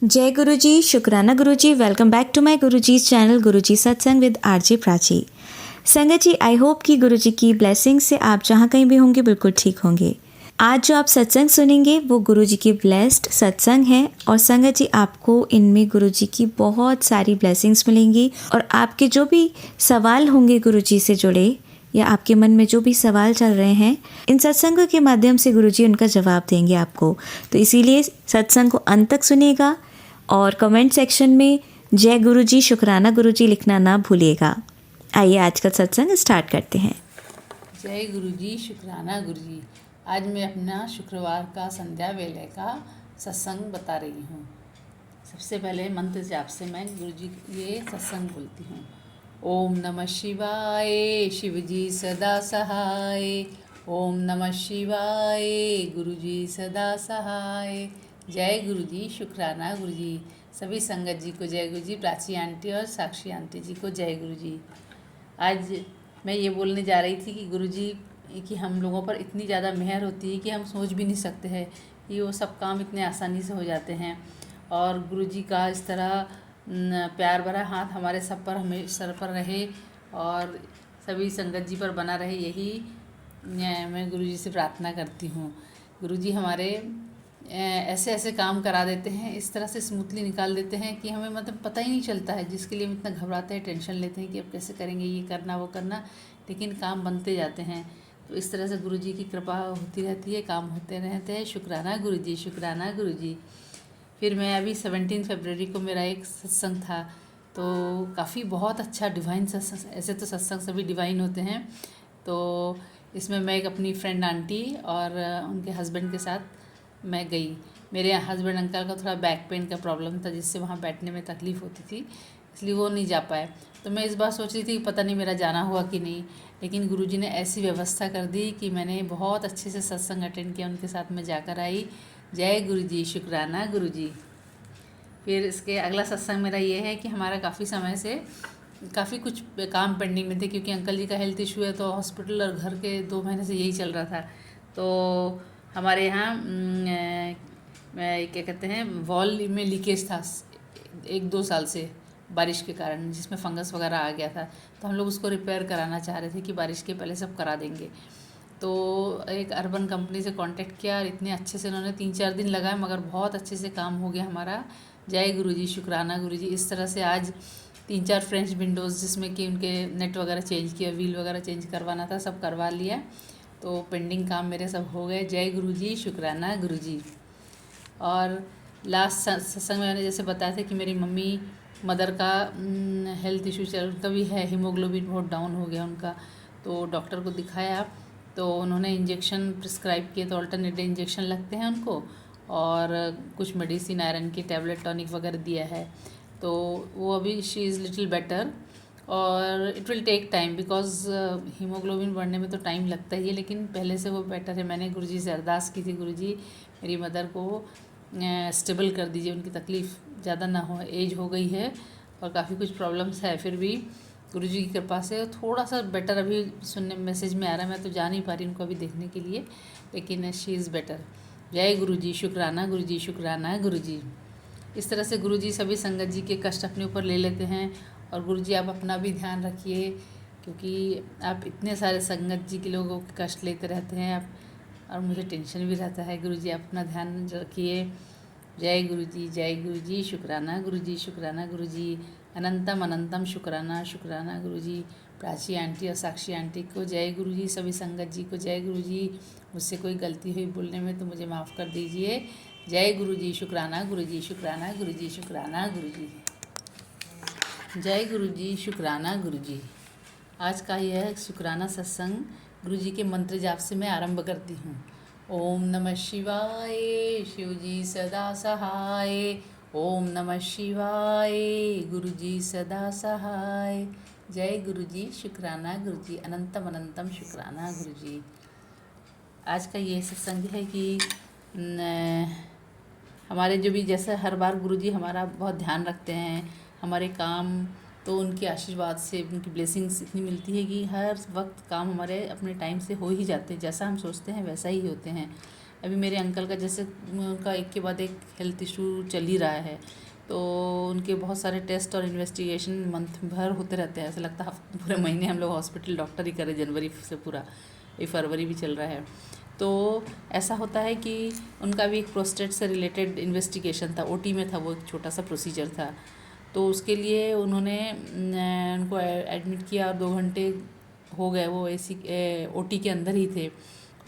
जय गुरु जी, शुक्राना गुरु जी। Welcome back to my Guru ji channel गुरु जी सत्संग विद आरजे प्राची। संगत जी, आई होप कि गुरु जी की ब्लेसिंग से आप जहाँ कहीं भी होंगे बिल्कुल ठीक होंगे। आज जो आप सत्संग सुनेंगे वो गुरु जी की ब्लेस्ड सत्संग है और संगत जी आपको इनमें गुरु जी की बहुत सारी ब्लेसिंग्स मिलेंगी और आपके जो भी सवाल होंगे गुरु जी से जुड़े या आपके मन में जो भी सवाल चल रहे हैं, इन सत्संगों के माध्यम से गुरुजी उनका जवाब देंगे आपको। तो इसीलिए सत्संग को अंत तक सुनिएगा और कमेंट सेक्शन में जय गुरुजी, शुक्राना गुरुजी लिखना ना भूलिएगा। आइए आज का सत्संग स्टार्ट करते हैं। जय गुरुजी, शुक्राना गुरुजी। आज मैं अपना शुक्रवार का संध्या वेले का सत्संग बता रही हूँ। सबसे पहले मंत्र जाप से मैं गुरुजी ये सत्संग बोलती हूँ। ओम नमः शिवाय, शिवजी सदा सहाय। ओम नमः शिवाय, गुरुजी सदा सहाय। जय गुरुजी, शुक्राना गुरुजी। सभी संगत जी को जय गुरुजी, प्राची आंटी और साक्षी आंटी जी को जय गुरुजी। आज मैं ये बोलने जा रही थी कि गुरुजी कि हम लोगों पर इतनी ज़्यादा मेहर होती है कि हम सोच भी नहीं सकते हैं कि वो सब काम इतने आसानी से हो जाते हैं। और गुरुजी का इस तरह प्यार भरा हाथ हमारे सब पर, हमें सर पर रहे और सभी संगत जी पर बना रहे, यही मैं गुरुजी से प्रार्थना करती हूँ। गुरुजी हमारे ऐसे ऐसे काम करा देते हैं, इस तरह से स्मूथली निकाल देते हैं कि हमें मतलब पता ही नहीं चलता है, जिसके लिए हम इतना घबराते हैं, टेंशन लेते हैं कि अब कैसे करेंगे, ये करना वो करना, लेकिन काम बनते जाते हैं। तो इस तरह से गुरुजी की कृपा होती रहती है, काम होते रहते हैं। शुक्राना गुरुजी, शुक्राना गुरुजी। फिर मैं अभी 17 फरवरी को मेरा एक सत्संग था, तो काफ़ी बहुत अच्छा डिवाइन सत्संग। ऐसे तो सत्संग सभी डिवाइन होते हैं, तो इसमें मैं एक अपनी फ्रेंड आंटी और उनके हस्बैंड के साथ मैं गई। मेरे हस्बैंड अंकल का थोड़ा बैक पेन का प्रॉब्लम था, जिससे वहाँ बैठने में तकलीफ़ होती थी, इसलिए वो नहीं जा पाए। तो मैं इस बार सोच रही थी कि पता नहीं मेरा जाना हुआ कि नहीं, लेकिन गुरुजी ने ऐसी व्यवस्था कर दी कि मैंने बहुत अच्छे से सत्संग अटेंड किया, उनके साथ मैं जाकर आई। जय गुरुजी, शुक्राना गुरुजी। फिर इसके अगला सत्संग मेरा ये है कि हमारा काफ़ी समय से काफ़ी कुछ काम पेंडिंग में थे, क्योंकि अंकल जी का हेल्थ इशू है, तो हॉस्पिटल और घर के 2 महीने से यही चल रहा था। तो हमारे यहाँ क्या कहते हैं, वॉल में लीकेज था 1-2 साल से बारिश के कारण, जिसमें फंगस वगैरह आ गया था। तो हम लोग उसको रिपेयर कराना चाह रहे थे कि बारिश के पहले सब करा देंगे। तो एक अर्बन कंपनी से कांटेक्ट किया और इतने अच्छे से उन्होंने 3-4 दिन लगाए, मगर बहुत अच्छे से काम हो गया हमारा। जय गुरुजी, शुक्राना गुरुजी। इस तरह से आज 3-4 फ्रेंच विंडोज़, जिसमें कि उनके नेट वगैरह चेंज किया, व्हील वगैरह चेंज करवाना था, सब करवा लिया। तो पेंडिंग काम मेरे सब हो गए। जय गुरुजी, शुक्राना गुरुजी। और लास्ट सत्संग में मैंने जैसे बताया था कि मेरी मदर का हेल्थ इशू उनका भी है, हीमोग्लोबिन बहुत डाउन हो गया उनका। तो डॉक्टर को दिखाया, तो उन्होंने इंजेक्शन प्रिस्क्राइब किए, तो अल्टरनेट इंजेक्शन लगते हैं उनको, और कुछ मेडिसिन, आयरन की टैबलेट, टॉनिक वगैरह दिया है। तो वो अभी शी इज़ लिटिल बेटर, और it will take time, because haemoglobin बढ़ने में तो टाइम लगता ही है, लेकिन पहले से वो बेटर है। मैंने गुरुजी से अरदास की थी, गुरुजी मेरी मदर को स्टेबल कर दीजिए, उनकी तकलीफ़ ज़्यादा ना हो, एज हो गई है और काफ़ी कुछ प्रॉब्लम्स है, फिर भी गुरुजी की कृपा से थोड़ा सा बेटर अभी सुनने मैसेज में आ रहा है। मैं तो जा नहीं पा रही उनको अभी देखने के लिए, लेकिन शी इज़ बेटर। जय गुरुजी, शुक्राना गुरुजी, शुक्राना गुरुजी। इस तरह से गुरुजी सभी संगत जी के कष्ट अपने ऊपर ले लेते हैं। और गुरुजी आप अपना भी ध्यान रखिए, क्योंकि आप इतने सारे संगत जी के लोगों के कष्ट लेते रहते हैं आप, और मुझे टेंशन भी रहता है। गुरुजी आप अपना ध्यान रखिए। जय गुरुजी, जय गुरुजी, शुक्राना गुरुजी, शुक्राना गुरुजी। अनंतम अनंतम शुक्राना, शुक्राना गुरुजी। प्राची आंटी और साक्षी आंटी को जय गुरुजी, सभी संगत जी को जय गुरुजी। मुझसे कोई गलती हुई बोलने में तो मुझे माफ़ कर दीजिए। जय गुरुजी, शुक्राना गुरुजी, शुक्राना गुरुजी, शुक्राना गुरुजी। जय गुरुजी, शुक्राना गुरुजी। आज का यह शुक्राना सत्संग गुरुजी के मंत्र जाप से मैं आरंभ करती हूँ। ओम नमः शिवाय, शिवजी सदा सहाय। ओम नमः शिवाय, गुरुजी सदा सहाय। जय गुरुजी, शुक्राना गुरुजी, अनंतम अनंतम शुक्राना गुरुजी। आज का ये सत्संग है कि हमारे जो भी, जैसे हर बार गुरुजी हमारा बहुत ध्यान रखते हैं, हमारे काम तो उनके आशीर्वाद से, उनकी ब्लेसिंग्स इतनी मिलती है कि हर वक्त काम हमारे अपने टाइम से हो ही जाते हैं, जैसा हम सोचते हैं वैसा ही होते हैं। अभी मेरे अंकल का जैसे उनका एक के बाद एक हेल्थ इशू चल ही रहा है, तो उनके बहुत सारे टेस्ट और इन्वेस्टिगेशन मंथ भर होते रहते हैं। ऐसा लगता है पूरे महीने हम लोग हॉस्पिटल डॉक्टर ही करें, जनवरी से पूरा, ये फरवरी भी चल रहा है। तो ऐसा होता है कि उनका भी एक प्रोस्टेट से रिलेटेड इन्वेस्टिगेशन था, ओटी में था, वो एक छोटा सा प्रोसीजर था। तो उसके लिए उन्होंने उनको एडमिट किया और 2 घंटे हो गए, वो ऐसी ओटी के अंदर ही थे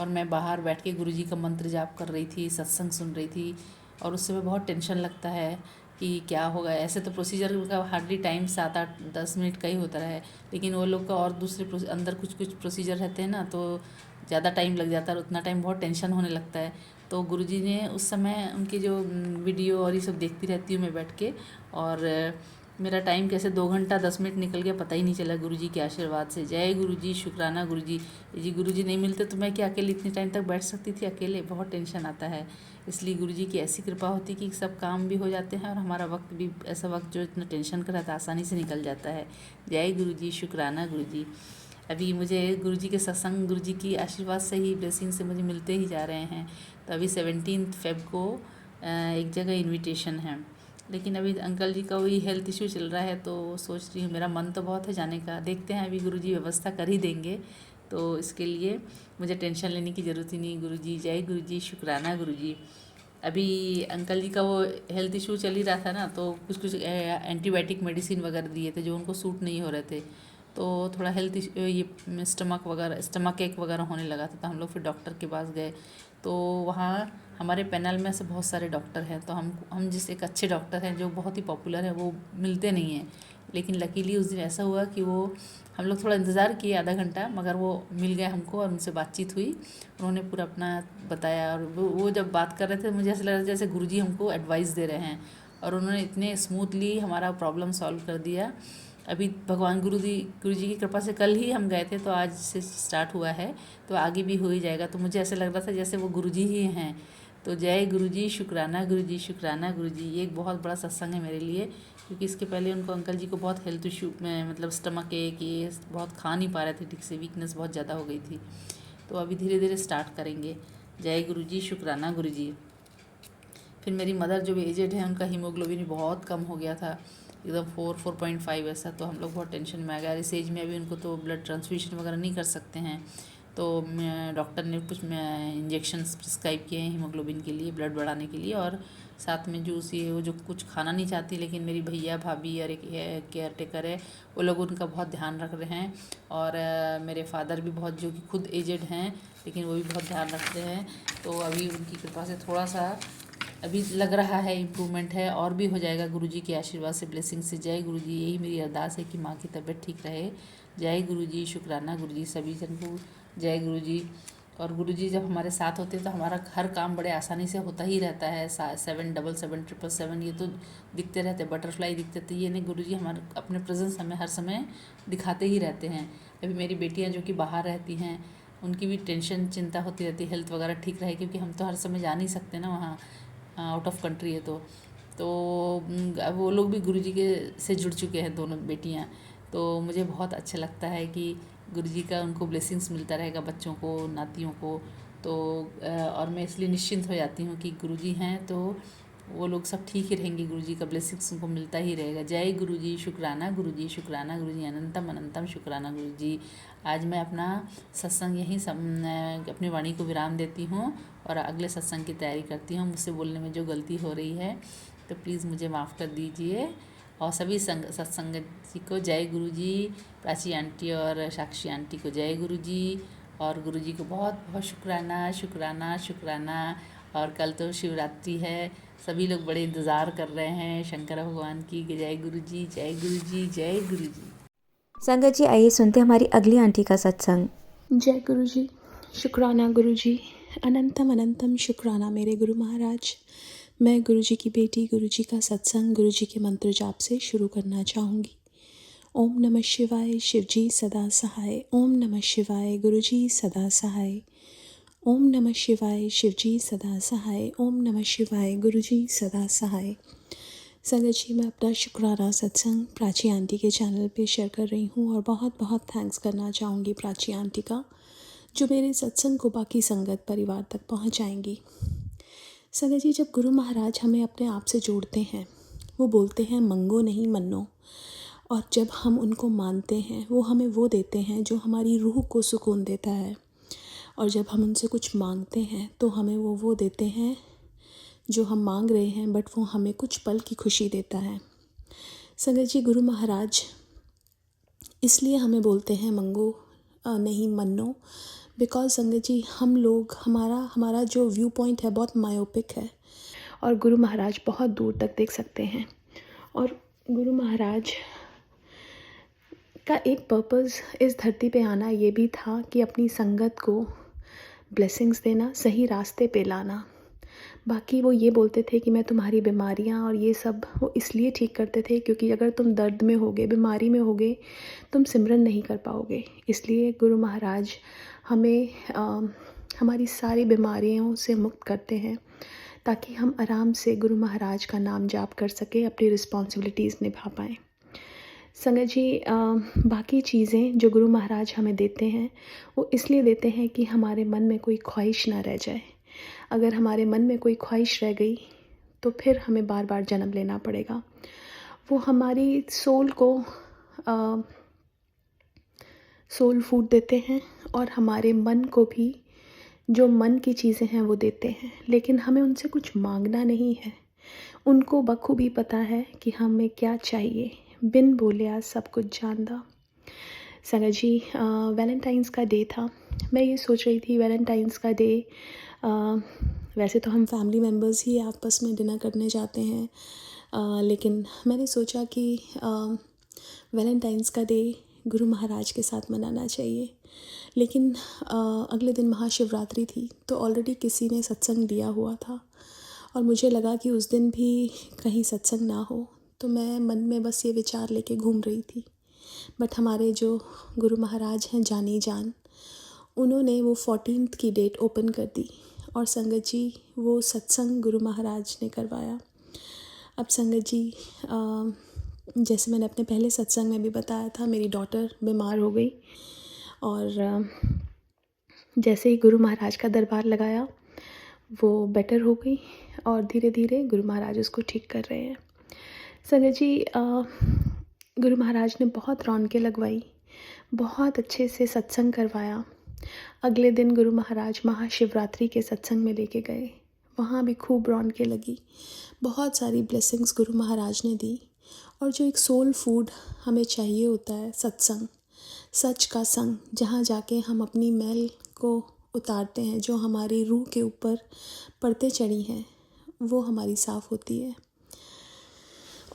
और मैं बाहर बैठ के गुरुजी का मंत्र जाप कर रही थी, सत्संग सुन रही थी। और उस समय बहुत टेंशन लगता है कि क्या होगा। ऐसे तो प्रोसीजर का हार्डली टाइम 7-8-10 मिनट का ही होता है, लेकिन वो लोग का और दूसरे अंदर कुछ प्रोसीजर रहते हैं ना, तो ज़्यादा टाइम लग जाता है और उतना टाइम बहुत टेंशन होने लगता है। तो गुरुजी ने उस समय उनकी जो वीडियो और ये सब देखती रहती हूँ मैं बैठ के, और मेरा टाइम कैसे 2 घंटा 10 मिनट निकल गया पता ही नहीं चला गुरुजी के आशीर्वाद से। जय गुरुजी, शुक्राना गुरुजी। जी गुरुजी नहीं मिलते तो मैं क्या अकेले इतने टाइम तक बैठ सकती थी? अकेले बहुत टेंशन आता है। इसलिए गुरुजी की ऐसी कृपा होती कि सब काम भी हो जाते हैं और हमारा वक्त भी, ऐसा वक्त जो इतना टेंशन का रहता है, आसानी से निकल जाता है। जय गुरुजी, शुक्राना गुरुजी। अभी मुझे गुरुजी के सत्संग, गुरुजी की आशीर्वाद से ही, ब्लेसिंग से मुझे मिलते ही जा रहे हैं। तो अभी 17 फेब को एक जगह इनविटेशन है, लेकिन अभी अंकल जी का वही हेल्थ इशू चल रहा है, तो सोच रही हूँ, मेरा मन तो बहुत है जाने का, देखते हैं अभी गुरुजी व्यवस्था कर ही देंगे। तो इसके लिए मुझे टेंशन लेने की ज़रूरत ही नहीं। गुरुजी, जय गुरुजी, शुक्राना गुरुजी। अभी अंकल जी का वो हेल्थ इशू चल ही रहा था ना, तो कुछ एंटीबायोटिक मेडिसिन वगैरह दिए थे जो उनको सूट नहीं हो रहे थे। तो थोड़ा हेल्थ ये स्टमक एक वगैरह होने लगा था, तो हम लोग फिर डॉक्टर के पास गए। तो वहाँ हमारे पैनल में से बहुत सारे डॉक्टर हैं, तो हम जिस एक अच्छे डॉक्टर हैं जो बहुत ही पॉपुलर है, वो मिलते नहीं हैं। लेकिन लकीली उस दिन ऐसा हुआ कि वो, हम लोग थोड़ा इंतज़ार किए आधा घंटा, मगर वो मिल गए हमको और उनसे बातचीत हुई। उन्होंने पूरा अपना बताया और वो जब बात कर रहे थे मुझे ऐसा लग रहा था जैसे गुरुजी हमको एडवाइस दे रहे हैं, और उन्होंने इतने स्मूथली हमारा प्रॉब्लम सॉल्व कर दिया। अभी भगवान गुरुजी की कृपा से कल ही हम गए थे, तो आज से स्टार्ट हुआ है, तो आगे भी हो ही जाएगा। तो मुझे ऐसा लग रहा था जैसे वो गुरुजी ही हैं। तो जय गुरुजी, शुक्राना गुरुजी, शुक्राना गुरुजी। ये एक बहुत बड़ा सत्संग है मेरे लिए, क्योंकि इसके पहले उनको, अंकल जी को बहुत हेल्थ इशू में, मतलब स्टमक एक, ये बहुत खा नहीं पा रहे थे ठीक से, वीकनेस बहुत ज़्यादा हो गई थी। तो अभी धीरे धीरे स्टार्ट करेंगे। जय गुरुजी, शुक्राना गुरुजी। फिर मेरी मदर जो एजेड है, उनका हीमोग्लोबिन भी बहुत कम हो गया था, एकदम 4.5 ऐसा। तो हम लोग बहुत टेंशन में आ गया। इस एज में अभी उनको तो ब्लड ट्रांसफ्यूशन वगैरह नहीं कर सकते हैं, तो डॉक्टर ने कुछ इंजेक्शंस प्रिस्क्राइब किए हैं हीमोग्लोबिन के लिए, ब्लड बढ़ाने के लिए, और साथ में जूस, ये वो जो कुछ खाना नहीं चाहती, लेकिन मेरी भैया भाभी और एक केयर टेकर है, वो लोग उनका बहुत ध्यान रख रहे हैं। और मेरे फादर भी बहुत, जो कि खुद एजेड हैं, लेकिन वो भी बहुत ध्यान रखते हैं। तो अभी उनकी कृपा से थोड़ा सा अभी लग रहा है इम्प्रूवमेंट है, और भी हो जाएगा गुरुजी के आशीर्वाद से, ब्लेसिंग से। जय गुरुजी, यही मेरी अरदास है कि माँ की तबीयत ठीक रहे। जय गुरुजी, शुक्राना गुरुजी, सभी जन को जय गुरुजी। और गुरुजी जब हमारे साथ होते हैं तो हमारा हर काम बड़े आसानी से होता ही रहता है। 777 ये तो दिखते रहते, बटरफ्लाई दिखते, तो ये नहीं, गुरुजी हमारे अपने प्रेजेंस हमें हर समय दिखाते ही रहते हैं। अभी मेरी बेटियाँ जो कि बाहर रहती हैं, उनकी भी टेंशन, चिंता होती रहती है हेल्थ वगैरह ठीक रहे, क्योंकि हम तो हर समय जा नहीं सकते ना वहाँ, आउट ऑफ कंट्री है। तो अब वो लोग भी गुरुजी के से जुड़ चुके हैं, दोनों बेटियां। तो मुझे बहुत अच्छा लगता है कि गुरुजी का उनको ब्लेसिंग्स मिलता रहेगा, बच्चों को, नातियों को। तो और मैं इसलिए निश्चिंत हो जाती हूँ कि गुरुजी हैं तो वो लोग सब ठीक ही रहेंगे, गुरुजी का ब्लेसिंग्स उनको मिलता ही रहेगा। जय गुरुजी, शुक्राना गुरुजी, शुक्राना गुरुजी, अनंतम अनंतम शुक्राना गुरुजी। आज मैं अपना सत्संग यहीं अपनी वाणी को विराम देती हूँ और अगले सत्संग की तैयारी करती हूँ। मुझसे बोलने में जो गलती हो रही है तो प्लीज़ मुझे माफ़ कर दीजिए। और सभी सत्संग जी को जय गुरुजी, प्राची आंटी और साक्षी आंटी को जय गुरुजी, और गुरुजी को बहुत बहुत शुक्राना शुक्राना शुक्राना। और कल तो शिवरात्रि है, सभी लोग बड़े इंतज़ार कर रहे हैं शंकर भगवान की। जय गुरुजी, जय गुरुजी, जय गुरुजी। संगत जी, आइए सुनते हैं हमारी अगली आंटी का सत्संग। जय गुरु जी, शुक्राना गुरु जी, अनंतम अनंतम शुक्राना मेरे गुरु महाराज। मैं गुरु जी की बेटी गुरु जी का सत्संग गुरु जी के मंत्र जाप से शुरू करना चाहूँगी। ओम नमः शिवाय, शिव जी सदा सहाय। ओम नमः शिवाय, गुरु जी सदा सहाय। ओम नमः शिवाय, शिव जी सदा सहाय। ओम नमः शिवाय, गुरु जी सदा सहाय। संगत जी, मैं अपना शुक्राना सत्संग प्राची आंटी के चैनल पे शेयर कर रही हूँ और बहुत बहुत थैंक्स करना चाहूँगी प्राची आंटी का, जो मेरे सत्संग को बाकी संगत परिवार तक पहुंचाएंगी। संगत जी, जब गुरु महाराज हमें अपने आप से जोड़ते हैं, वो बोलते हैं मंगो नहीं मन्नो, और जब हम उनको मानते हैं वो हमें वो देते हैं जो हमारी रूह को सुकून देता है, और जब हम उनसे कुछ मांगते हैं तो हमें वो देते हैं जो हम मांग रहे हैं, बट वो हमें कुछ पल की खुशी देता है। संगत जी, गुरु महाराज इसलिए हमें बोलते हैं मंगो नहीं मन्नो, बिकॉज संगत जी हम लोग हमारा जो व्यू पॉइंट है बहुत मायोपिक है, और गुरु महाराज बहुत दूर तक देख सकते हैं। और गुरु महाराज का एक पर्पस इस धरती पे आना ये भी था कि अपनी संगत को ब्लेसिंग्स देना, सही रास्ते पे लाना। बाकी वो ये बोलते थे कि मैं तुम्हारी बीमारियां और ये सब वो इसलिए ठीक करते थे क्योंकि अगर तुम दर्द में होगे, बीमारी में होगे, तुम सिमरन नहीं कर पाओगे। इसलिए गुरु महाराज हमें हमारी सारी बीमारियों से मुक्त करते हैं ताकि हम आराम से गुरु महाराज का नाम जाप कर सकें, अपनी रिस्पॉन्सिबिलिटीज़ निभा पाएँ। संगत जी, बाकी चीज़ें जो गुरु महाराज हमें देते हैं वो इसलिए देते हैं कि हमारे मन में कोई ख्वाहिश ना रह जाए। अगर हमारे मन में कोई ख्वाहिश रह गई तो फिर हमें बार बार जन्म लेना पड़ेगा। वो हमारी सोल को सोल फूड देते हैं, और हमारे मन को भी जो मन की चीज़ें हैं वो देते हैं, लेकिन हमें उनसे कुछ मांगना नहीं है। उनको बखूबी पता है कि हमें क्या चाहिए, बिन बोलिया सब कुछ जानदा। संगत जी, वैलेंटाइंस का डे था। मैं ये सोच रही थी वैलेंटाइंस का डे, वैसे तो हम फैमिली मेम्बर्स ही आपस में डिनर करने जाते हैं, लेकिन मैंने सोचा कि वैलेंटाइंस का डे गुरु महाराज के साथ मनाना चाहिए। लेकिन अगले दिन महाशिवरात्रि थी, तो ऑलरेडी किसी ने सत्संग दिया हुआ था, और मुझे लगा कि उस दिन भी कहीं सत्संग ना हो, तो मैं मन में बस ये विचार लेके घूम रही थी। बट हमारे जो गुरु महाराज हैं जानी जान, उन्होंने वो 14th की डेट ओपन कर दी, और संगत जी वो सत्संग गुरु महाराज ने करवाया। अब संगत जी, जैसे मैंने अपने पहले सत्संग में भी बताया था, मेरी डॉटर बीमार हो गई, और जैसे ही गुरु महाराज का दरबार लगाया वो बेटर हो गई, और धीरे धीरे गुरु महाराज उसको ठीक कर रहे हैं। संगत जी, गुरु महाराज ने बहुत रौनकें लगवाई, बहुत अच्छे से सत्संग करवाया। अगले दिन गुरु महाराज महाशिवरात्रि के सत्संग में लेके गए, वहाँ भी खूब रौनकें लगी, बहुत सारी ब्लेसिंग्स गुरु महाराज ने दी। और जो एक सोल फूड हमें चाहिए होता है, सत्संग, सच का संग, जहाँ जाके हम अपनी मैल को उतारते हैं, जो हमारी रूह के ऊपर पड़ते चढ़ी हैं, वो हमारी साफ़ होती है।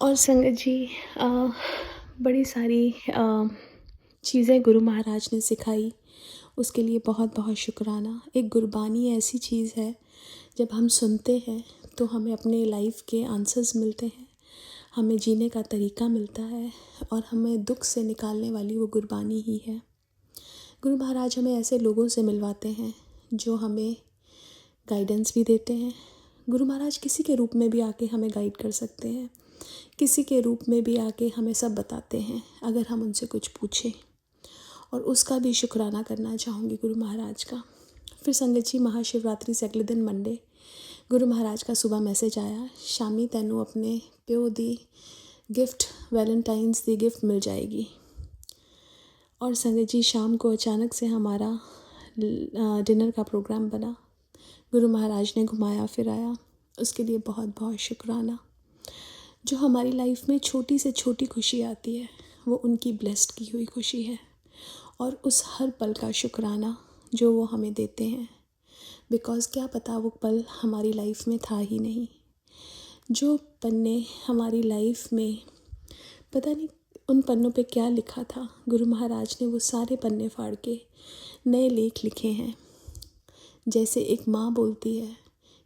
और संगत जी, बड़ी सारी चीज़ें गुरु महाराज ने सिखाई, उसके लिए बहुत बहुत शुक्राना। एक गुरबानी ऐसी चीज़ है, जब हम सुनते हैं तो हमें अपने लाइफ के आंसर्स मिलते हैं, हमें जीने का तरीका मिलता है, और हमें दुख से निकालने वाली वो गुरबानी ही है। गुरु महाराज हमें ऐसे लोगों से मिलवाते हैं जो हमें गाइडेंस भी देते हैं। गुरु महाराज किसी के रूप में भी आके हमें गाइड कर सकते हैं, किसी के रूप में भी आके हमें सब बताते हैं अगर हम उनसे कुछ पूछें, और उसका भी शुक्राना करना चाहूँगी गुरु महाराज का। फिर संगत जी, महाशिवरात्रि से अगले दिन मंडे गुरु महाराज का सुबह मैसेज आया, शामी तैनू अपने प्यो दी गिफ्ट, वैलेंटाइंस दी गिफ्ट मिल जाएगी। और संगत जी, शाम को अचानक से हमारा डिनर का प्रोग्राम बना, गुरु महाराज ने घुमाया फिराया, उसके लिए बहुत बहुत शुक्राना। जो हमारी लाइफ में छोटी से छोटी खुशी आती है वो उनकी ब्लेस्ड की हुई खुशी है, और उस हर पल का शुक्राना जो वो हमें देते हैं, बिकॉज़ क्या पता वो पल हमारी लाइफ में था ही नहीं। जो पन्ने हमारी लाइफ में, पता नहीं उन पन्नों पे क्या लिखा था, गुरु महाराज ने वो सारे पन्ने फाड़ के नए लेख लिखे हैं। जैसे एक माँ बोलती है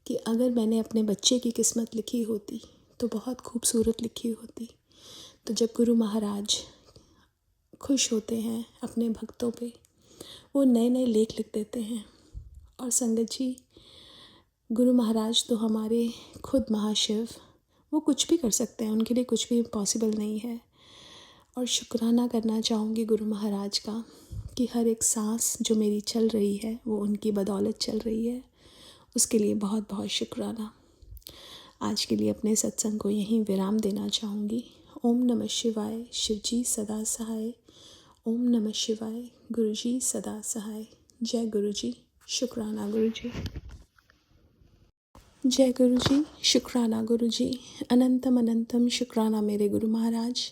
कि अगर मैंने अपने बच्चे की किस्मत लिखी होती तो बहुत खूबसूरत लिखी होती। तो जब गुरु महाराज खुश होते हैं अपने भक्तों पे, वो नए नए लेख लिख देते हैं। और संगत जी, गुरु महाराज तो हमारे खुद महाशिव, वो कुछ भी कर सकते हैं, उनके लिए कुछ भी इम्पॉसिबल नहीं है। और शुक्राना करना चाहूँगी गुरु महाराज का कि हर एक सांस जो मेरी चल रही है वो उनकी बदौलत चल रही है। उसके लिए बहुत बहुत शुक्राना। आज के लिए अपने सत्संग को यहीं विराम देना चाहूँगी। ओम नमः शिवाय, शिवजी सदा सहाय। ओम नमः शिवाय, गुरुजी सदा सहाय। जय गुरुजी, शुक्राना गुरुजी। जय गुरुजी, शुक्राना गुरुजी। अनंतम अनंतम शुक्राना मेरे गुरु महाराज।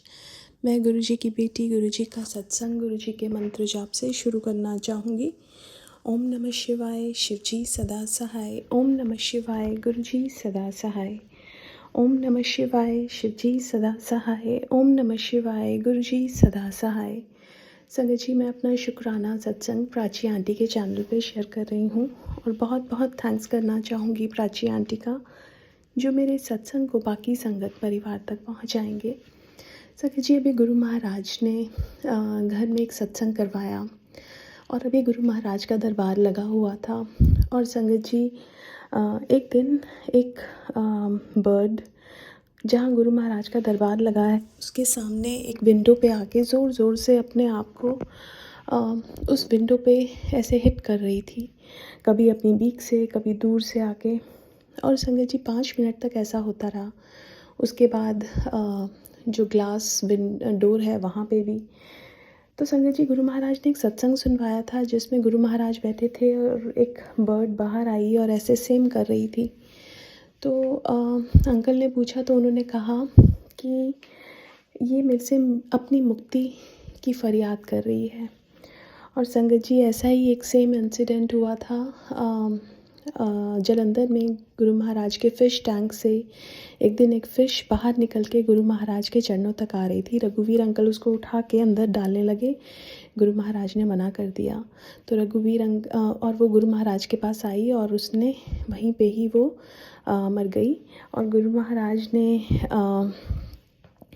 मैं गुरुजी की बेटी गुरुजी का सत्संग गुरुजी के मंत्र जाप से शुरू करना चाहूँगी। ओम नमः शिवाय, शिवजी सदा सहाय। ओम नमः शिवाय, गुरुजी सदा सहाय। ओम नमः शिवाय, शिवजी सदा सहाय। ओम नमः शिवाय, गुरुजी सदा सहाय। संगत जी, मैं अपना शुक्राना सत्संग प्राची आंटी के चैनल पे शेयर कर रही हूँ और बहुत बहुत थैंक्स करना चाहूँगी प्राची आंटी का, जो मेरे सत्संग को बाकी संगत परिवार तक पहुँचाएंगे। संगत जी, अभी गुरु महाराज ने घर में एक सत्संग करवाया और अभी गुरु महाराज का दरबार लगा हुआ था। और संगत जी, एक दिन एक बर्ड जहाँ गुरु महाराज का दरबार लगा है उसके सामने एक विंडो पे आके ज़ोर ज़ोर से अपने आप को उस विंडो पे ऐसे हिट कर रही थी, कभी अपनी बीक से कभी दूर से आके। और संगत जी, 5 मिनट तक ऐसा होता रहा। उसके बाद जो ग्लास डोर है वहाँ पे भी। तो संगत जी, गुरु महाराज ने एक सत्संग सुनवाया था जिसमें गुरु महाराज बैठे थे और एक बर्ड बाहर आई और ऐसे सेम कर रही थी। तो अंकल ने पूछा तो उन्होंने कहा कि ये मेरे से अपनी मुक्ति की फरियाद कर रही है। और संगत जी, ऐसा ही एक सेम इंसिडेंट हुआ था जालंधर में। गुरु महाराज के फ़िश टैंक से एक दिन एक फ़िश बाहर निकल के गुरु महाराज के चरणों तक आ रही थी। रघुवीर अंकल उसको उठा के अंदर डालने लगे, गुरु महाराज ने मना कर दिया। तो रघुवीर और वो गुरु महाराज के पास आई और उसने वहीं पे ही वो मर गई। और गुरु महाराज ने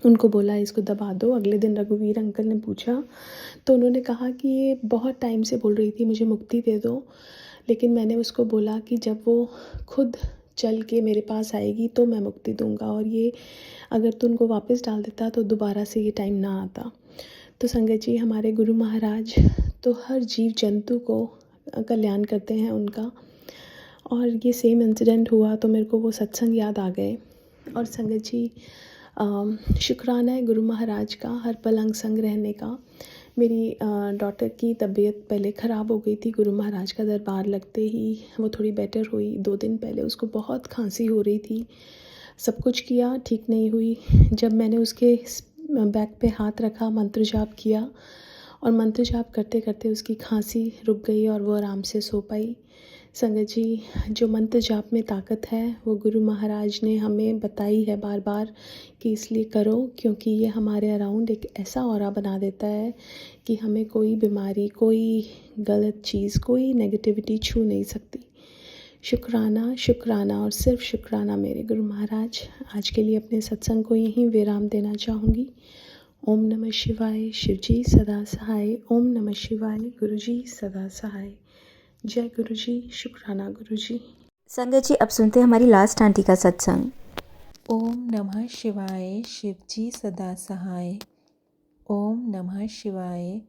उनको बोला इसको दबा दो। अगले दिन रघुवीर अंकल ने पूछा तो उन्होंने कहा कि ये बहुत टाइम से बोल रही थी मुझे मुक्ति दे दो, लेकिन मैंने उसको बोला कि जब वो खुद चल के मेरे पास आएगी तो मैं मुक्ति दूंगा, और ये अगर तू उनको वापस डाल देता तो दोबारा से ये टाइम ना आता। तो संगत जी, हमारे गुरु महाराज तो हर जीव जंतु को कल्याण करते हैं उनका। और ये सेम इंसिडेंट हुआ तो मेरे को वो सत्संग याद आ गए। और संगत जी, शुक्राना है गुरु महाराज का हर पल अंग संग रहने का। मेरी डॉटर की तबीयत पहले ख़राब हो गई थी, गुरु महाराज का दरबार लगते ही वो थोड़ी बेटर हुई। 2 दिन पहले उसको बहुत खांसी हो रही थी, सब कुछ किया, ठीक नहीं हुई। जब मैंने उसके बैक पे हाथ रखा, मंत्र जाप किया और मंत्र जाप करते करते उसकी खांसी रुक गई और वो आराम से सो पाई। संगत जी, जो मंत्र जाप में ताकत है वो गुरु महाराज ने हमें बताई है बार बार कि इसलिए करो, क्योंकि ये हमारे अराउंड एक ऐसा ऑरा बना देता है कि हमें कोई बीमारी, कोई गलत चीज़, कोई नेगेटिविटी छू नहीं सकती। शुक्राना, शुक्राना और सिर्फ शुक्राना मेरे गुरु महाराज। आज के लिए अपने सत्संग को यहीं विराम देना चाहूँगी। ओम नमः शिवाय, शिवजी सदा सहाय। ओम नमः शिवाय, गुरुजी सदा सहाय। जय गुरुजी, शुक्राना गुरुजी। संगत जी, अब सुनते हैं हमारी लास्ट आंटी का सत्संग। ओम नमः शिवाय, शिवजी सदा सहाय। ओम नमः शिवाय,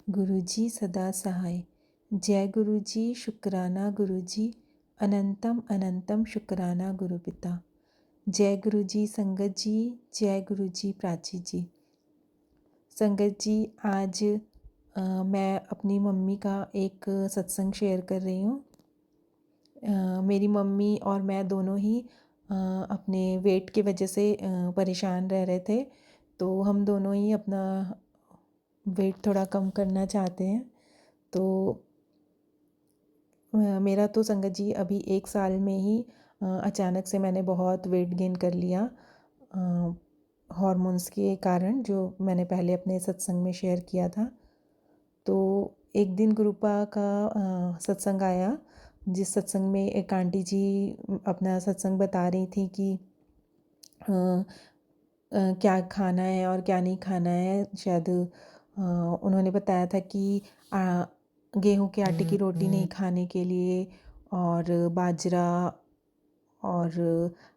गुरुजी सदा सहाय। जय गुरुजी, शुक्राना गुरुजी। अनंतम अनंतम शुक्राना गुरु पिता। जय गुरुजी संगत जी, जय गुरुजी प्राची जी। संगत जी, आज मैं अपनी मम्मी का एक सत्संग शेयर कर रही हूँ। मेरी मम्मी और मैं दोनों ही अपने वेट की वजह से परेशान रह रहे थे, तो हम दोनों ही अपना वेट थोड़ा कम करना चाहते हैं। तो मेरा तो संगत जी अभी 1 साल में ही अचानक से मैंने बहुत वेट गेन कर लिया, हॉर्मोन्स के कारण, जो मैंने पहले अपने सत्संग में शेयर किया था। तो एक दिन गुरुपा का सत्संग आया, जिस सत्संग में एक आंटी जी अपना सत्संग बता रही थी कि क्या खाना है और क्या नहीं खाना है। शायद उन्होंने बताया था कि गेहूं के आटे की रोटी नहीं खाने के लिए, और बाजरा और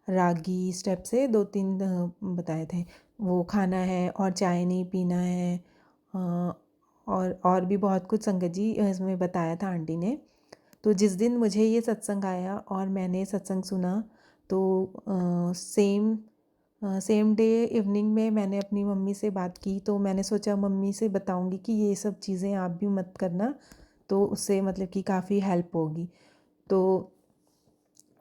रागी स्टेप से 2-3 बताए थे वो खाना है, और चाय नहीं पीना है, और भी बहुत कुछ संगत जी इसमें बताया था आंटी ने। तो जिस दिन मुझे ये सत्संग आया और मैंने सत्संग सुना, तो सेम डे इवनिंग में मैंने अपनी मम्मी से बात की। तो मैंने सोचा मम्मी से बताऊंगी कि ये सब चीज़ें आप भी मत करना, तो उससे मतलब कि काफ़ी हेल्प होगी। तो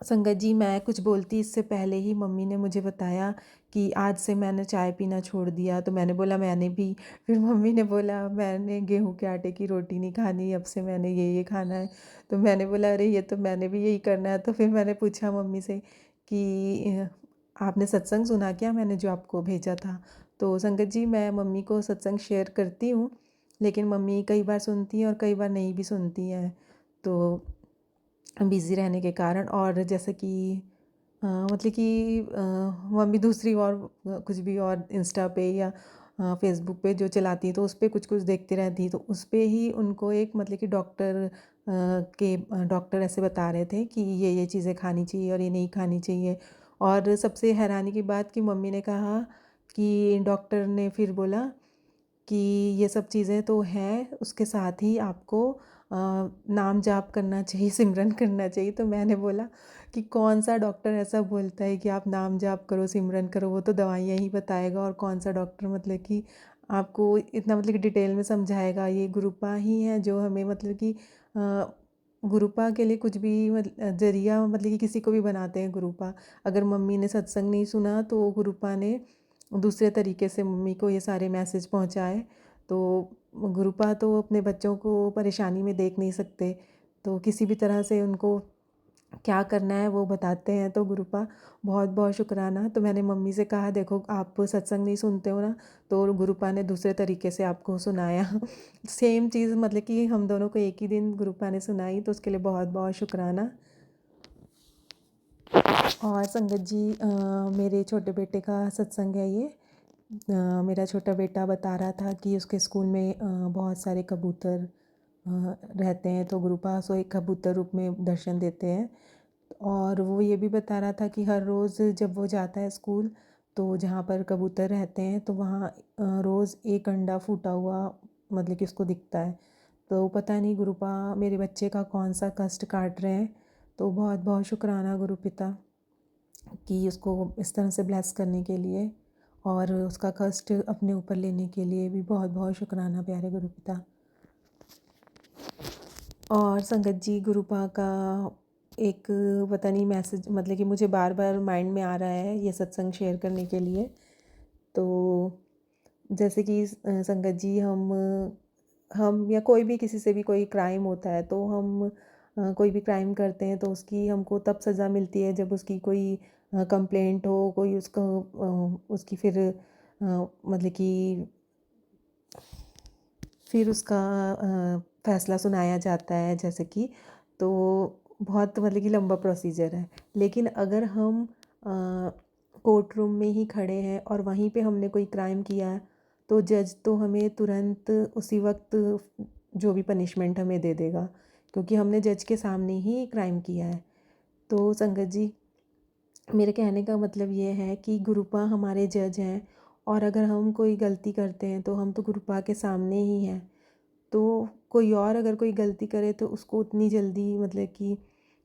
संगत जी, मैं कुछ बोलती इससे पहले ही मम्मी ने मुझे बताया कि आज से मैंने चाय पीना छोड़ दिया। तो मैंने बोला मैंने भी। फिर मम्मी ने बोला मैंने गेहूं के आटे की रोटी नहीं खानी, अब से मैंने ये खाना है। तो मैंने बोला अरे ये तो मैंने भी यही करना है। तो फिर मैंने पूछा मम्मी से कि आपने सत्संग सुना क्या, मैंने जो आपको भेजा था। तो संगत जी, मैं मम्मी को सत्संग शेयर करती हूँ, लेकिन मम्मी कई बार सुनती हैं और कई बार नहीं भी सुनती हैं, तो बिज़ी रहने के कारण। और जैसे कि मतलब कि मम्मी दूसरी और कुछ भी और इंस्टा पे या फेसबुक पे जो चलाती हैं, तो उस पे कुछ कुछ देखती रहती। तो उस पे ही उनको एक मतलब कि डॉक्टर ऐसे बता रहे थे कि ये चीज़ें खानी चाहिए और ये नहीं खानी चाहिए। और सबसे हैरानी की बात कि मम्मी ने कहा कि डॉक्टर ने फिर बोला कि ये सब चीज़ें तो हैं, उसके साथ ही आपको नाम जाप करना चाहिए, सिमरन करना चाहिए। तो मैंने बोला कि कौन सा डॉक्टर ऐसा बोलता है कि आप नाम जाप करो, सिमरन करो, वो तो दवाइयाँ ही बताएगा। और कौन सा डॉक्टर मतलब कि आपको इतना मतलब कि डिटेल में समझाएगा। ये गुरुपा ही है जो हमें मतलब कि गुरुपा के लिए कुछ भी जरिया मतलब कि किसी को भी बनाते हैं गुरुपा। अगर मम्मी ने सत्संग नहीं सुना तो गुरुपा ने दूसरे तरीके से मम्मी को ये सारे मैसेज पहुंचाए। तो गुरुपा तो अपने बच्चों को परेशानी में देख नहीं सकते, तो किसी भी तरह से उनको क्या करना है वो बताते हैं। तो गुरुपा बहुत बहुत शुक्राना। तो मैंने मम्मी से कहा देखो आप सत्संग नहीं सुनते हो ना, तो गुरुपा ने दूसरे तरीके से आपको सुनाया। सेम चीज़ मतलब कि हम दोनों को एक ही दिन गुरुपा ने सुनाई, तो उसके लिए बहुत बहुत शुक्राना। और संगत जी, मेरे छोटे बेटे का सत्संग है ये। मेरा छोटा बेटा बता रहा था कि उसके स्कूल में बहुत सारे कबूतर रहते हैं, तो गुरुपा सो एक कबूतर रूप में दर्शन देते हैं। और वो ये भी बता रहा था कि हर रोज़ जब वो जाता है स्कूल, तो जहाँ पर कबूतर रहते हैं तो वहाँ रोज़ एक अंडा फूटा हुआ मतलब कि उसको दिखता है। तो पता नहीं गुरुपा मेरे बच्चे का कौन सा कष्ट काट रहे हैं। तो बहुत बहुत शुक्राना गुरु पिता कि उसको इस तरह से ब्लेस करने के लिए और उसका कष्ट अपने ऊपर लेने के लिए भी बहुत बहुत शुक्राना प्यारे गुरु पिता। और संगत जी, गुरुपा का एक पता नहीं मैसेज मतलब कि मुझे बार बार माइंड में आ रहा है ये सत्संग शेयर करने के लिए। तो जैसे कि संगत जी, हम या कोई भी किसी से भी कोई क्राइम होता है, तो हम कोई भी क्राइम करते हैं तो उसकी हमको तब सज़ा मिलती है जब उसकी कोई कंप्लेंट हो, कोई उसका उसकी मतलब कि फिर उसका फ़ैसला सुनाया जाता है जैसे कि। तो बहुत मतलब कि लंबा प्रोसीजर है। लेकिन अगर हम कोर्ट रूम में ही खड़े हैं और वहीं पे हमने कोई क्राइम किया है, तो जज तो हमें तुरंत उसी वक्त जो भी पनिशमेंट हमें दे देगा, क्योंकि हमने जज के सामने ही क्राइम किया है। तो संगत जी, मेरे कहने का मतलब ये है कि गुरुपा हमारे जज हैं, और अगर हम कोई गलती करते हैं तो हम तो गुरुपा के सामने ही हैं। तो कोई और अगर कोई गलती करे तो उसको उतनी जल्दी मतलब कि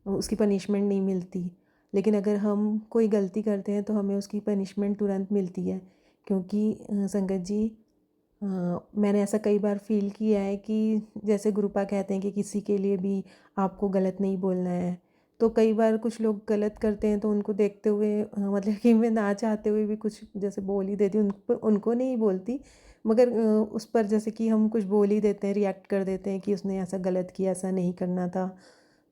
उसकी पनिशमेंट नहीं मिलती। लेकिन अगर हम कोई गलती करते हैं तो हमें उसकी पनिशमेंट तुरंत मिलती है। क्योंकि संगत जी, मैंने ऐसा कई बार फ़ील किया है कि जैसे गुरुपा कहते हैं कि किसी के लिए भी आपको गलत नहीं बोलना है। तो कई बार कुछ लोग गलत करते हैं तो उनको देखते हुए मतलब कि मैं ना चाहते हुए भी कुछ जैसे बोल ही देती हूँ, उनको नहीं बोलती, मगर उस पर जैसे कि हम कुछ बोल ही देते हैं, रिएक्ट कर देते हैं कि उसने ऐसा गलत किया, ऐसा नहीं करना था।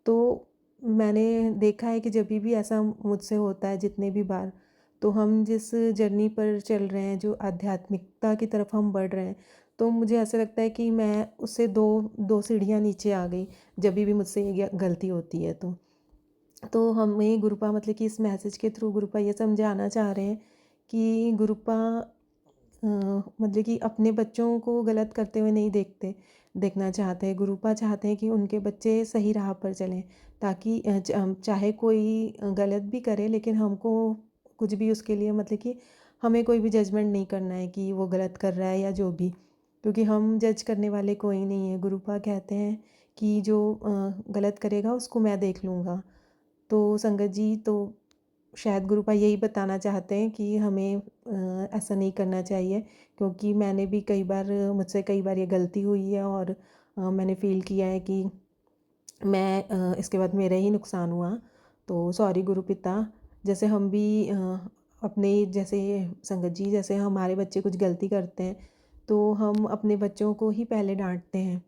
तो मैंने देखा है कि जब भी ऐसा मुझसे होता है जितने भी बार, तो हम जिस जर्नी पर चल रहे हैं, जो आध्यात्मिकता की तरफ हम बढ़ रहे हैं, तो मुझे ऐसा लगता है कि मैं उससे दो दो सीढ़ियाँ नीचे आ गई जब भी मुझसे ये गलती होती है। तो हमें गुरुपा मतलब कि इस मैसेज के थ्रू गुरुपा ये समझाना चाह रहे हैं कि गुरुपा मतलब कि अपने बच्चों को गलत करते हुए नहीं देखना चाहते हैं। गुरुपा चाहते हैं कि उनके बच्चे सही राह पर चलें, ताकि चाहे कोई गलत भी करे, लेकिन हमको कुछ भी उसके लिए मतलब कि हमें कोई भी जजमेंट नहीं करना है कि वो गलत कर रहा है या जो भी। क्योंकि हम जज करने वाले कोई नहीं है। गुरुपा कहते हैं कि जो गलत करेगा उसको मैं देख लूँगा। तो संगत जी, तो शायद गुरुपा यही बताना चाहते हैं कि हमें ऐसा नहीं करना चाहिए, क्योंकि मैंने भी कई बार, मुझसे कई बार ये गलती हुई है और मैंने फ़ील किया है कि मैं इसके बाद मेरा ही नुकसान हुआ। तो सॉरी गुरुपिता। जैसे हम भी अपने, जैसे संगत जी, जैसे हमारे बच्चे कुछ गलती करते हैं तो हम अपने बच्चों को ही पहले डांटते हैं,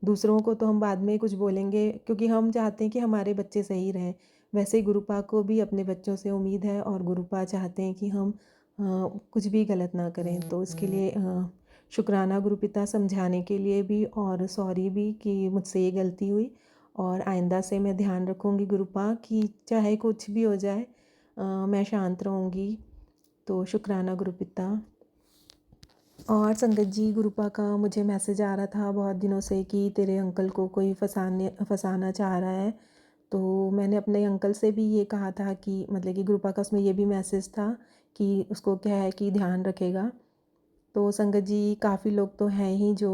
दूसरों को तो हम बाद में कुछ बोलेंगे, क्योंकि हम चाहते हैं कि हमारे बच्चे सही रहें। वैसे ही गुरुपा को भी अपने बच्चों से उम्मीद है और गुरुपा चाहते हैं कि हम कुछ भी गलत ना करें। तो इसके लिए शुक्राना गुरुपिता, समझाने के लिए भी, और सॉरी भी कि मुझसे ये गलती हुई, और आइंदा से मैं ध्यान रखूँगी गुरुपा कि चाहे कुछ भी हो जाए मैं शांत रहूँगी। तो शुक्राना गुरुपिता। और संगत जी, गुरुपा का मुझे मैसेज आ रहा था बहुत दिनों से कि तेरे अंकल को कोई फंसाना चाह रहा है। तो मैंने अपने अंकल से भी ये कहा था कि मतलब कि गुरुपा का उसमें ये भी मैसेज था कि उसको क्या है कि ध्यान रखेगा। तो संगत जी, काफ़ी लोग तो हैं ही जो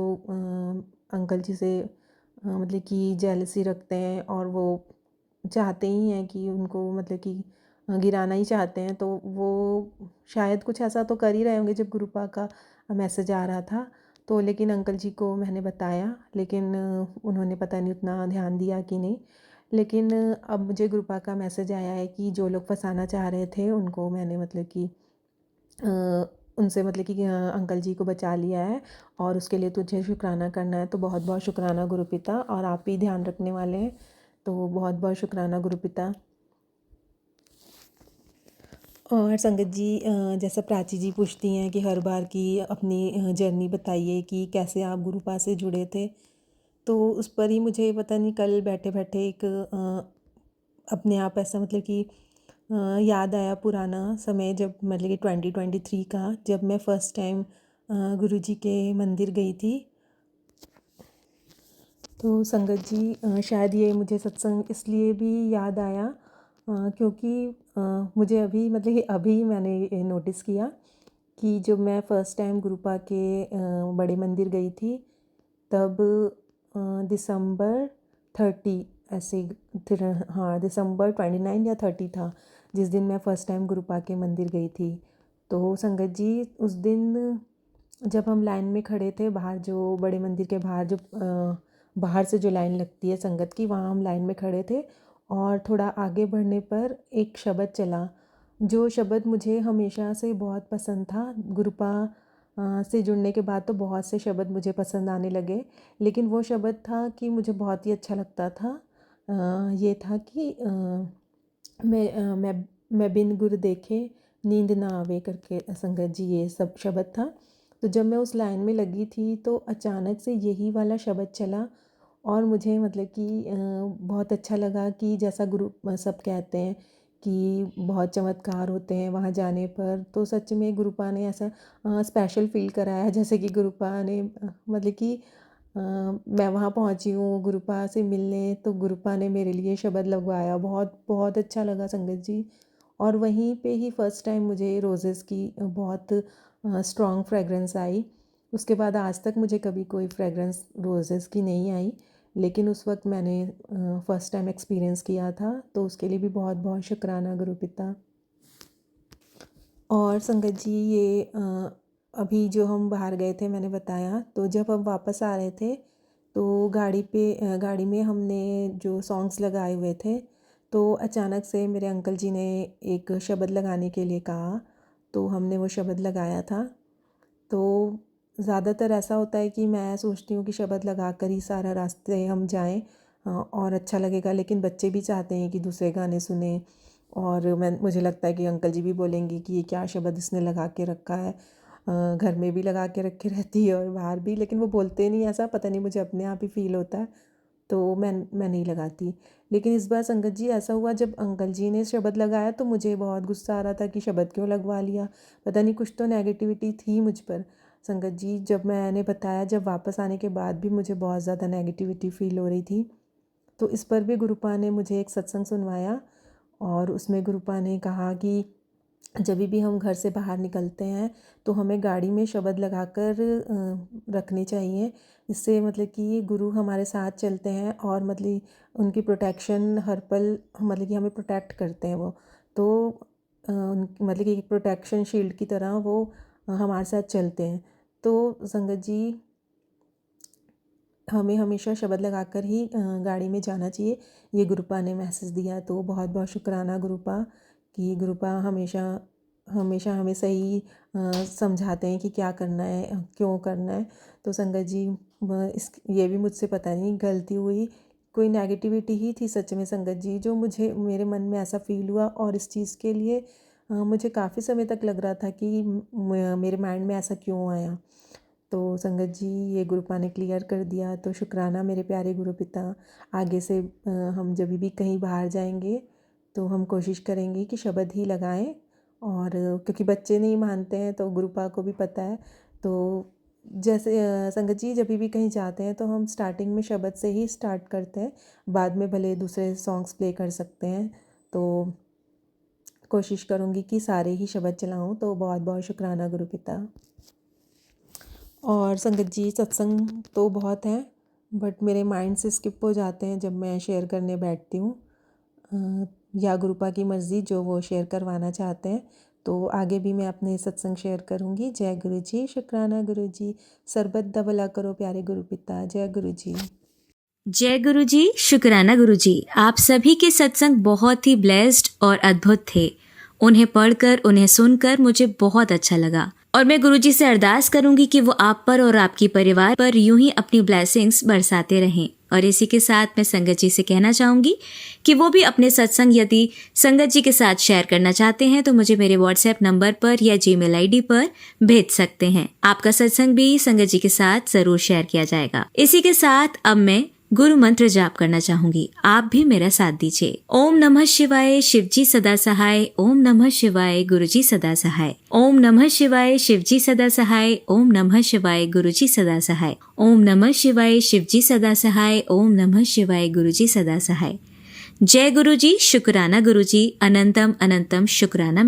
अंकल जी से मतलब कि जेलसी रखते हैं, और वो चाहते ही हैं कि उनको मतलब कि गिराना ही चाहते हैं। तो वो शायद कुछ ऐसा तो कर ही रहे होंगे जब गुरुपा का मैसेज आ रहा था। तो लेकिन अंकल जी को मैंने बताया, लेकिन उन्होंने पता नहीं उतना ध्यान दिया कि नहीं। लेकिन अब मुझे गुरुपा का मैसेज आया है कि जो लोग फंसाना चाह रहे थे उनको मैंने मतलब कि उनसे मतलब कि अंकल जी को बचा लिया है, और उसके लिए तुझे शुक्राना करना है। तो बहुत बहुत शुक्राना गुरुपिता, और आप ही ध्यान रखने वाले हैं, तो बहुत बहुत शुक्राना गुरुपिता। और संगत जी, जैसा प्राची जी पूछती हैं कि हर बार की अपनी जर्नी बताइए कि कैसे आप गुरुपा से जुड़े थे। तो उस पर ही मुझे पता नहीं कल बैठे बैठे एक अपने आप ऐसा मतलब कि याद आया पुराना समय, जब मतलब कि 2023 का, जब मैं फ़र्स्ट टाइम गुरुजी के मंदिर गई थी। तो संगत जी, शायद ये मुझे सत्संग इसलिए भी याद आया क्योंकि मुझे अभी मतलब कि अभी मैंने ये नोटिस किया कि जब मैं फ़र्स्ट टाइम गुरुपा के बड़े मंदिर गई थी, तब दिसंबर 30 ऐसे, फिर हाँ दिसंबर 29 या 30 था जिस दिन मैं फ़र्स्ट टाइम गुरुपा के मंदिर गई थी। तो संगत जी, उस दिन जब हम लाइन में खड़े थे बाहर, जो बड़े मंदिर के बाहर, जो बाहर से जो लाइन लगती है संगत की, वहाँ हम लाइन में खड़े थे, और थोड़ा आगे बढ़ने पर एक शब्द चला, जो शब्द मुझे हमेशा से बहुत पसंद था। गुरुपा से जुड़ने के बाद तो बहुत से शब्द मुझे पसंद आने लगे, लेकिन वो शब्द था कि मुझे बहुत ही अच्छा लगता था। ये था कि मैं बिन गुर देखे नींद ना आवे करके, संगत जी ये सब शब्द था। तो जब मैं उस लाइन में लगी थी तो अचानक से यही वाला शब्द चला, और मुझे मतलब कि बहुत अच्छा लगा कि जैसा गुरु सब कहते हैं कि बहुत चमत्कार होते हैं वहाँ जाने पर, तो सच में गुरुपा ने ऐसा स्पेशल फील कराया, जैसे कि गुरुपा ने मतलब कि मैं वहाँ पहुँची हूँ गुरुपा से मिलने, तो गुरुपा ने मेरे लिए शब्द लगवाया, बहुत बहुत अच्छा लगा संगत जी। और वहीं पे ही फ़र्स्ट टाइम मुझे रोज़ेज़ की बहुत स्ट्रॉन्ग फ्रेगरेंस आई। उसके बाद आज तक मुझे कभी कोई फ्रेगरेंस रोज़ेज़ की नहीं आई, लेकिन उस वक्त मैंने फ़र्स्ट टाइम एक्सपीरियंस किया था, तो उसके लिए भी बहुत बहुत शुक्राना गुरुपिता। और संगत जी, ये अभी जो हम बाहर गए थे मैंने बताया, तो जब हम वापस आ रहे थे तो गाड़ी में हमने जो सॉन्ग्स लगाए हुए थे, तो अचानक से मेरे अंकल जी ने एक शब्द लगाने के लिए कहा, तो हमने वो शब्द लगाया था। तो ज़्यादातर ऐसा होता है कि मैं सोचती हूँ कि शब्द लगा कर ही सारा रास्ते हम जाएं और अच्छा लगेगा, लेकिन बच्चे भी चाहते हैं कि दूसरे गाने सुने, और मुझे लगता है कि अंकल जी भी बोलेंगे कि ये क्या शब्द इसने लगा के रखा है। घर में भी लगा के रखे रहती है और बाहर भी, लेकिन वो बोलते नहीं ऐसा, पता नहीं मुझे अपने आप ही फील होता है, तो मैं नहीं लगाती। लेकिन इस बार संगत जी ऐसा हुआ, जब अंकल जी ने शब्द लगाया तो मुझे बहुत गुस्सा आ रहा था कि शब्द क्यों लगवा लिया, पता नहीं कुछ तो नेगेटिविटी थी मुझ पर। संगत जी, जब मैंने बताया, जब वापस आने के बाद भी मुझे बहुत ज़्यादा नेगेटिविटी फील हो रही थी, तो इस पर भी गुरुपा ने मुझे एक सत्संग सुनवाया, और उसमें गुरुपा ने कहा कि जब भी हम घर से बाहर निकलते हैं तो हमें गाड़ी में शब्द लगाकर रखने चाहिए। इससे मतलब कि गुरु हमारे साथ चलते हैं और मतलब उनकी प्रोटेक्शन हर पल मतलब कि हमें प्रोटेक्ट करते हैं वो। तो मतलब कि एक प्रोटेक्शन शील्ड की तरह वो हमारे साथ चलते हैं। तो संगत जी हमें हमेशा शब्द लगाकर ही गाड़ी में जाना चाहिए। ये गुरुपा ने मैसेज दिया, तो बहुत बहुत शुक्राना गुरुपा कि गुरुपा हमेशा हमेशा हमें सही समझाते हैं कि क्या करना है, क्यों करना है। तो संगत जी ये भी मुझसे पता नहीं गलती हुई, कोई नेगेटिविटी ही थी सच में संगत जी, जो मुझे मेरे मन में ऐसा फील हुआ। और इस चीज़ के लिए मुझे काफ़ी समय तक लग रहा था कि मेरे माइंड में ऐसा क्यों आया। तो संगत जी ये गुरुपा ने क्लियर कर दिया, तो शुक्राना मेरे प्यारे गुरु पिता। आगे से हम जब भी कहीं बाहर जाएंगे तो हम कोशिश करेंगे कि शब्द ही लगाएं। और क्योंकि बच्चे नहीं मानते हैं तो गुरुपा को भी पता है। तो जैसे संगत जी जब भी कहीं जाते हैं तो हम स्टार्टिंग में शब्द से ही स्टार्ट करते हैं, बाद में भले दूसरे सॉन्ग्स प्ले कर सकते हैं। तो कोशिश करूँगी कि सारे ही शब्द चलाऊँ। तो बहुत बहुत शुक्राना गुरु पिता। और संगत जी सत्संग तो बहुत है, बट मेरे माइंड से स्किप हो जाते हैं जब मैं शेयर करने बैठती हूँ। या गुरुपा की मर्ज़ी जो वो शेयर करवाना चाहते हैं। तो आगे भी मैं अपने सत्संग शेयर करूँगी। जय गुरु जी, शुक्राना गुरु जी, सरबत दा भला करो प्यारे गुरु पिता। जय गुरु जी। जय गुरु जी, शुक्राना गुरु जी। आप सभी के सत्संग बहुत ही ब्लेस्ड और अद्भुत थे। उन्हें पढ़कर, उन्हें सुनकर मुझे बहुत अच्छा लगा और मैं गुरु जी से अरदास करूंगी कि वो आप पर और आपके परिवार पर यूं ही अपनी ब्लेसिंग्स बरसाते रहें। और इसी के साथ मैं संगत जी से कहना चाहूंगी कि वो भी अपने सत्संग यदि संगत जी के साथ शेयर करना चाहते हैं तो मुझे मेरे व्हाट्सएप नंबर पर या जीमेल आईडी पर भेज सकते हैं। आपका सत्संग भी संगत जी के साथ जरूर शेयर किया जाएगा। इसी के साथ अब मैं गुरु मंत्र जाप करना चाहूंगी, आप भी मेरा साथ दीजिए। ओम नमः शिवाय, शिवजी सदा सहाय। ओम नमः शिवाय, गुरुजी सदा सहाय। ओम नमः शिवाय, शिवजी सदा सहाय। ओम नमः शिवाय, गुरुजी सदा सहाय। ओम नमः शिवाय, शिवजी सदा सहाय। ओम नमः शिवाय, गुरुजी सदा सहाय। जय गुरु जी, शुक्राना गुरु जी, अनंतम अनंतम शुक्राना।